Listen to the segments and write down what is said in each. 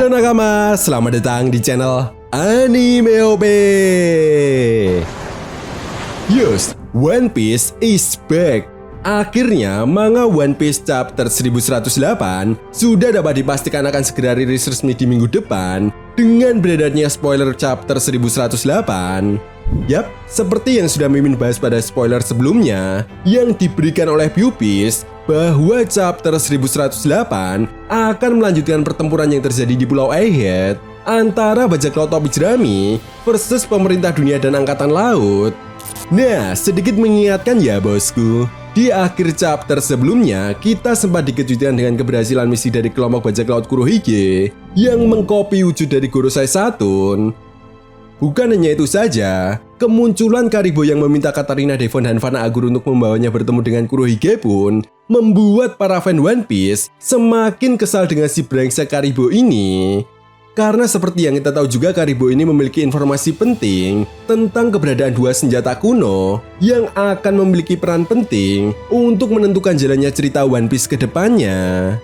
Halo nakama, selamat datang di channel Anime OP. Yes, One Piece is back. Akhirnya, manga One Piece chapter 1108 sudah dapat dipastikan akan segera rilis resmi di minggu depan dengan beredarnya spoiler chapter 1108. Yap, seperti yang sudah Mimin bahas pada spoiler sebelumnya yang diberikan oleh Viewpiece, bahwa chapter 1108 akan melanjutkan pertempuran yang terjadi di Pulau Egghead antara bajak laut topi jerami versus pemerintah dunia dan angkatan laut. Nah, sedikit mengingatkan ya bosku, di akhir chapter sebelumnya kita sempat dikejutkan dengan keberhasilan misi dari kelompok bajak laut Kurohige yang mengcopy wujud dari Gorosei Saturn. Bukan hanya itu saja, kemunculan Karibo yang meminta Katarina Devon dan Vanna Agur untuk membawanya bertemu dengan Kurohige pun membuat para fan One Piece semakin kesal dengan si brengsek Karibo ini. Karena seperti yang kita tahu juga, Karibo ini memiliki informasi penting tentang keberadaan dua senjata kuno yang akan memiliki peran penting untuk menentukan jalannya cerita One Piece ke depannya.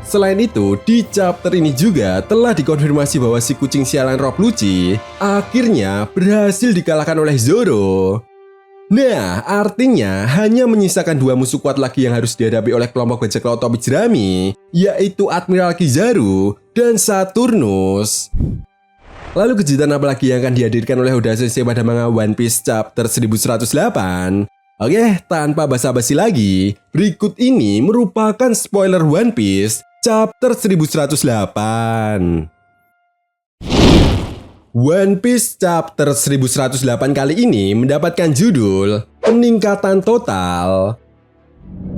Selain itu, di chapter ini juga telah dikonfirmasi bahwa si kucing sialan Rob Lucci akhirnya berhasil dikalahkan oleh Zoro. Nah, artinya hanya menyisakan dua musuh kuat lagi yang harus dihadapi oleh kelompok bajak laut topi jerami, yaitu Admiral Kizaru dan Saturnus. Lalu kejutan apa lagi yang akan dihadirkan oleh Oda Sensei pada manga One Piece chapter 1108? Oke, tanpa basa-basi lagi, berikut ini merupakan spoiler One Piece chapter 1108. One Piece chapter 1108 kali ini mendapatkan judul Peningkatan Total.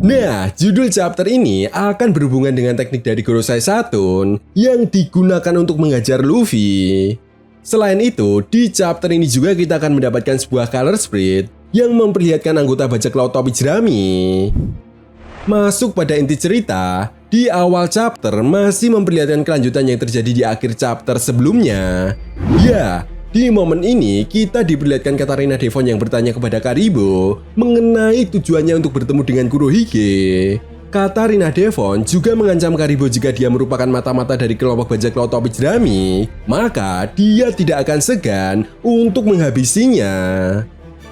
Nah, judul chapter ini akan berhubungan dengan teknik dari Gorosei Saturn yang digunakan untuk menghajar Luffy. Selain itu, di chapter ini juga kita akan mendapatkan sebuah color spread yang memperlihatkan anggota bajak laut topi jerami. Masuk pada inti cerita, di awal chapter masih memperlihatkan kelanjutan yang terjadi di akhir chapter sebelumnya. Ya, di momen ini kita diperlihatkan Katarina Devon yang bertanya kepada Karibo mengenai tujuannya untuk bertemu dengan Kurohige. Katarina Devon juga mengancam Karibo jika dia merupakan mata-mata dari kelompok bajak laut topi jerami, maka dia tidak akan segan untuk menghabisinya.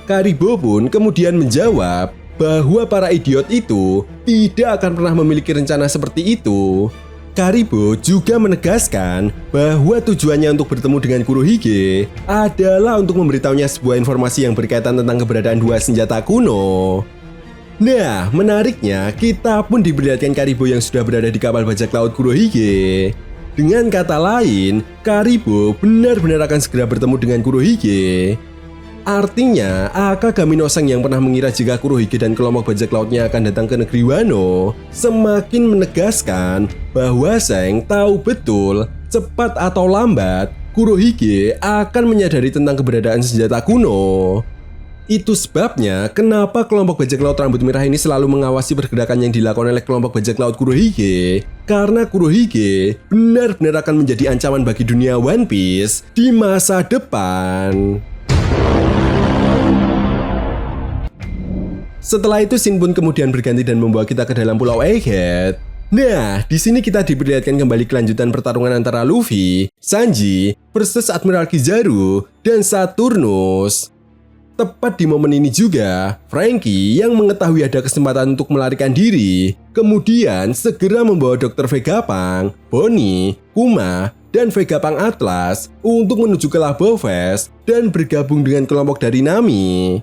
Karibo pun kemudian menjawab bahwa para idiot itu tidak akan pernah memiliki rencana seperti itu. Karibo juga menegaskan bahwa tujuannya untuk bertemu dengan Kurohige adalah untuk memberitahunya sebuah informasi yang berkaitan tentang keberadaan dua senjata kuno. Nah, menariknya kita pun diperlihatkan Karibo yang sudah berada di kapal bajak laut Kurohige. Dengan kata lain, Karibo benar-benar akan segera bertemu dengan Kurohige. Artinya, Akagami no Sang yang pernah mengira jika Kurohige dan kelompok bajak lautnya akan datang ke negeri Wano semakin menegaskan bahwa Sang tahu betul cepat atau lambat Kurohige akan menyadari tentang keberadaan senjata kuno. Itu sebabnya kenapa kelompok bajak laut rambut merah ini selalu mengawasi pergerakan yang dilakukan oleh kelompok bajak laut Kurohige, karena Kurohige benar-benar akan menjadi ancaman bagi dunia One Piece di masa depan. Setelah itu scene pun kemudian berganti dan membawa kita ke dalam Pulau Egghead. Nah, di sini kita diperlihatkan kembali kelanjutan pertarungan antara Luffy, Sanji versus Admiral Kizaru dan Saturnus. Tepat di momen ini juga, Franky yang mengetahui ada kesempatan untuk melarikan diri, kemudian segera membawa Dr. Vegapunk, Bonnie, Kuma, dan Vegapunk Atlas untuk menuju ke Labo Fest dan bergabung dengan kelompok dari Nami.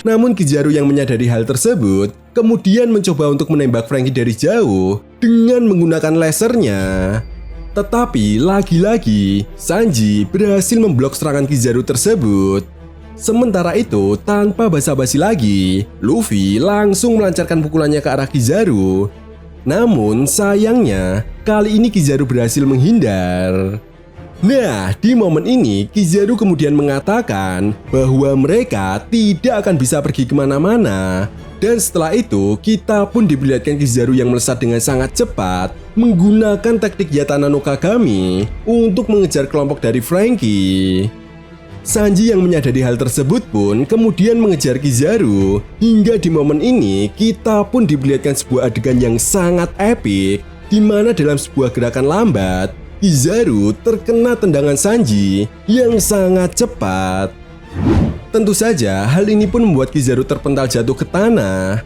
Namun Kizaru yang menyadari hal tersebut kemudian mencoba untuk menembak Franky dari jauh dengan menggunakan lasernya. Tetapi lagi-lagi Sanji berhasil memblok serangan Kizaru tersebut. Sementara itu, tanpa basa-basi lagi, Luffy langsung melancarkan pukulannya ke arah Kizaru. Namun sayangnya, kali ini Kizaru berhasil menghindar. Nah, di momen ini Kizaru kemudian mengatakan bahwa mereka tidak akan bisa pergi kemana-mana. Dan setelah itu, kita pun diperlihatkan Kizaru yang melesat dengan sangat cepat menggunakan teknik Yatana no Kagami untuk mengejar kelompok dari Franky. Sanji yang menyadari hal tersebut pun kemudian mengejar Kizaru. Hingga di momen ini kita pun diperlihatkan sebuah adegan yang sangat epik, di mana dalam sebuah gerakan lambat, Kizaru terkena tendangan Sanji yang sangat cepat. Tentu saja hal ini pun membuat Kizaru terpental jatuh ke tanah.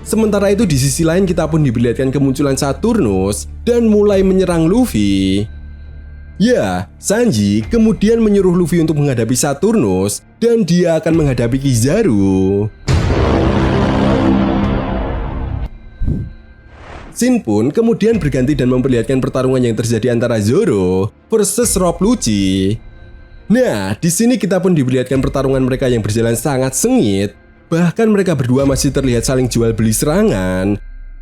Sementara itu di sisi lain kita pun diperlihatkan kemunculan Saturnus dan mulai menyerang Luffy. Ya, Sanji kemudian menyuruh Luffy untuk menghadapi Saturnus dan dia akan menghadapi Kizaru. Shin pun kemudian berganti dan memperlihatkan pertarungan yang terjadi antara Zoro versus Rob Lucci. Nah, di sini kita pun diperlihatkan pertarungan mereka yang berjalan sangat sengit. Bahkan mereka berdua masih terlihat saling jual beli serangan.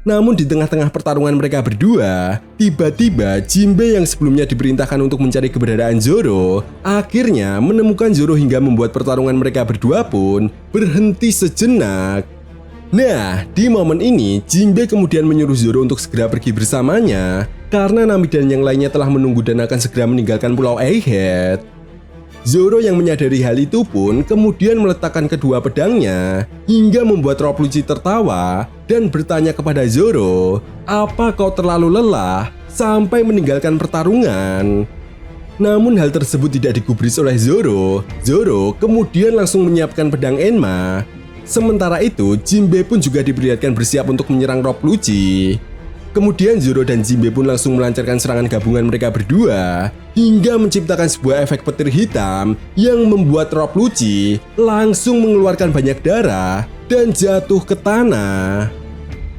Namun di tengah-tengah pertarungan mereka berdua, tiba-tiba Jinbe yang sebelumnya diperintahkan untuk mencari keberadaan Zoro, akhirnya menemukan Zoro hingga membuat pertarungan mereka berdua pun berhenti sejenak. Nah, di momen ini Jinbe kemudian menyuruh Zoro untuk segera pergi bersamanya, karena Nami dan yang lainnya telah menunggu dan akan segera meninggalkan Pulau Egghead. Zoro yang menyadari hal itu pun kemudian meletakkan kedua pedangnya hingga membuat Rob Lucci tertawa dan bertanya kepada Zoro, "Apa kau terlalu lelah sampai meninggalkan pertarungan?" Namun hal tersebut tidak digubris oleh Zoro. Zoro kemudian langsung menyiapkan pedang Enma. Sementara itu, Jinbe pun juga diperlihatkan bersiap untuk menyerang Rob Lucci. Kemudian Zoro dan Jinbe pun langsung melancarkan serangan gabungan mereka berdua hingga menciptakan sebuah efek petir hitam yang membuat Rob Lucci langsung mengeluarkan banyak darah dan jatuh ke tanah.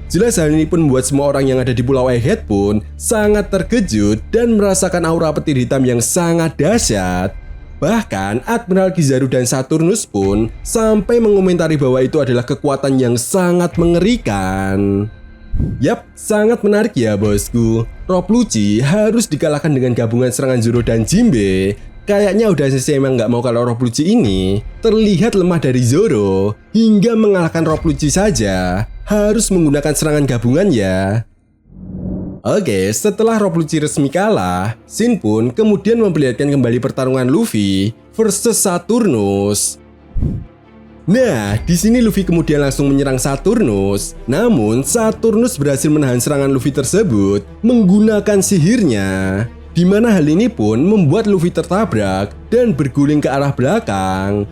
Jelas hal ini pun membuat semua orang yang ada di Pulau Egghead pun sangat terkejut dan merasakan aura petir hitam yang sangat dahsyat. Bahkan Admiral Kizaru dan Saturnus pun sampai mengomentari bahwa itu adalah kekuatan yang sangat mengerikan. Yap, sangat menarik ya bosku. Rob Lucci harus dikalahkan dengan gabungan serangan Zoro dan Jinbe. Kayaknya udah selesai emang nggak mau kalau Rob Lucci ini terlihat lemah dari Zoro hingga mengalahkan Rob Lucci saja. Harus menggunakan serangan gabungan ya. Oke, setelah Rob Lucci resmi kalah, Shin pun kemudian memperlihatkan kembali pertarungan Luffy versus Saturnus. Nah, di sini Luffy kemudian langsung menyerang Saturnus. Namun, Saturnus berhasil menahan serangan Luffy tersebut menggunakan sihirnya. Di mana hal ini pun membuat Luffy tertabrak dan berguling ke arah belakang.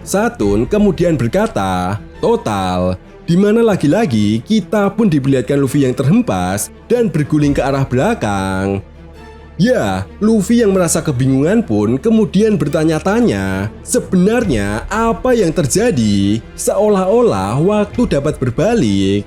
Saturn kemudian berkata, "Total." Di mana lagi-lagi kita pun diperlihatkan Luffy yang terhempas dan berguling ke arah belakang. Ya, Luffy yang merasa kebingungan pun kemudian bertanya-tanya, sebenarnya apa yang terjadi? Seolah-olah waktu dapat berbalik.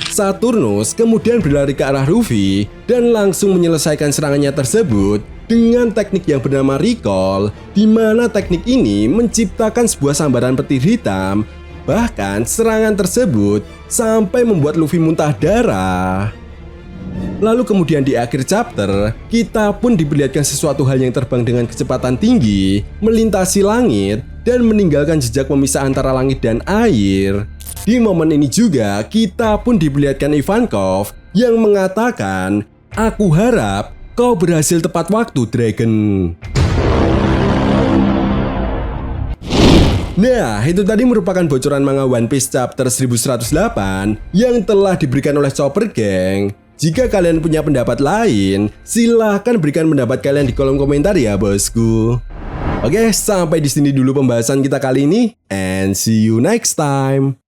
Saturnus kemudian berlari ke arah Luffy dan langsung menyelesaikan serangannya tersebut dengan teknik yang bernama Recall, di mana teknik ini menciptakan sebuah sambaran petir hitam. Bahkan serangan tersebut sampai membuat Luffy muntah darah. Lalu kemudian di akhir chapter, kita pun diperlihatkan sesuatu hal yang terbang dengan kecepatan tinggi, melintasi langit, dan meninggalkan jejak pemisah antara langit dan air. Di momen ini juga, kita pun diperlihatkan Ivankov yang mengatakan, "Aku harap kau berhasil tepat waktu, Dragon." Nah, itu tadi merupakan bocoran manga One Piece chapter 1108 yang telah diberikan oleh Chopper Gang. Jika kalian punya pendapat lain, silahkan berikan pendapat kalian di kolom komentar ya bosku. Oke, sampai di sini dulu pembahasan kita kali ini, and see you next time.